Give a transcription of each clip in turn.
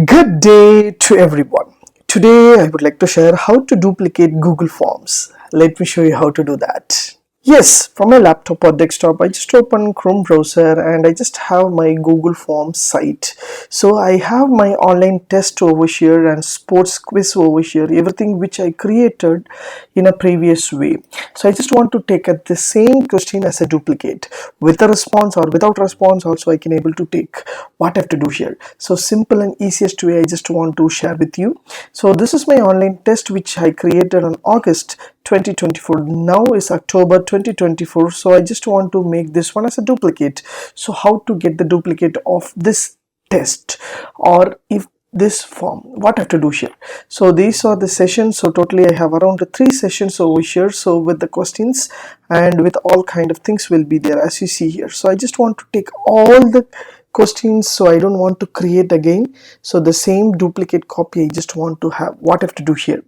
Good day to everyone. Today I would like to share how to duplicate Google Forms. Let me show you how to do that. Yes, from my laptop or desktop, I just open Chrome browser and I just have my Google Forms site. So I have my online test over here and sports quiz over here, everything which I created in a previous way. So I just want to take the same question as a duplicate with a response or without response. Also I can able to take what I have to do here. So simple and easiest way I just want to share with you. So this is my online test which I created on August 2024. Now is October 2024, so I just want to make this one as a duplicate. So how to get the duplicate of this test, or if this form, what I have to do here? So these are the sessions. So totally I have around 3 sessions over here, so with the questions and with all kind of things will be there as you see here. So I just want to take all the questions, so I don't want to create again. So the same duplicate copy I just want to have. What I have to do here?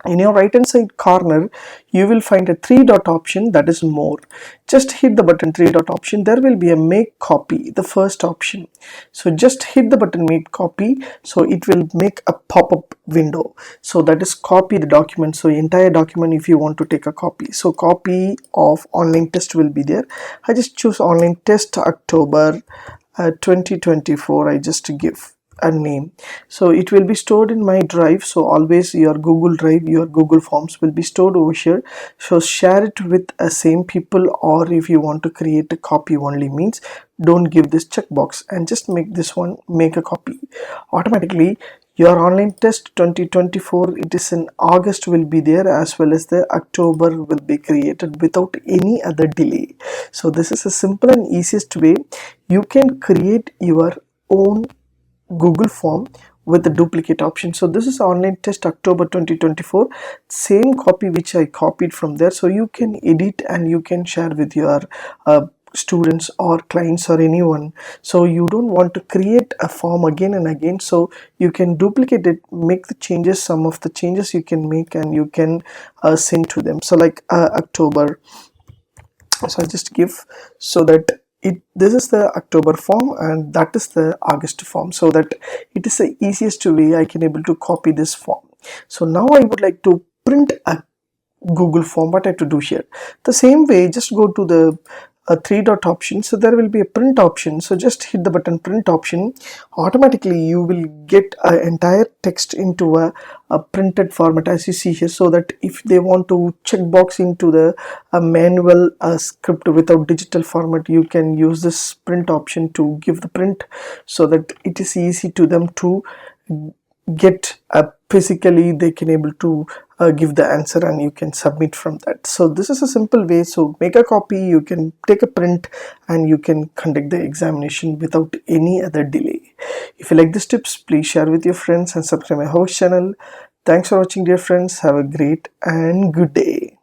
In your right hand side corner you will find a 3 dot option, that is more. Just hit the button 3 dot option. There will be a make copy, the first option. So just hit the button make copy, so it will make a pop-up window. So that is copy the document. So entire document if you want to take a copy. So copy of online test will be there. I just choose online test October 2024. I just give a name, so it will be stored in my drive. So always your Google Drive, your Google Forms will be stored over here. So share it with the same people, or if you want to create a copy only, means don't give this checkbox and just make this one make a copy. Automatically your online test 2024, it is in August will be there, as well as the October will be created without any other delay. So this is a simple and easiest way you can create your own Google form with the duplicate option. So this is online test October 2024, same copy which I copied from there. So you can edit and you can share with your students or clients or anyone. So you don't want to create a form again and again, so you can duplicate it, make the changes, some of the changes you can make, and you can send to them. So like October, so I just give, so that this is the October form and that is the August form, so that it is the easiest way I can able to copy this form. So now I would like to print a Google form. What I have to do here? The same way, just go to the 3 dot option. So there will be a print option. So just hit the button print option. Automatically you will get an entire text into a printed format as you see here, so that if they want to check box into the manual script without digital format, you can use this print option to give the print, so that it is easy to them to get physically they can able to give the answer and you can submit from that. So this is a simple way. So make a copy, you can take a print, and you can conduct the examination without any other delay. If you like these tips, please share with your friends and subscribe my HowXT channel. Thanks for watching, dear friends. Have a great and good day.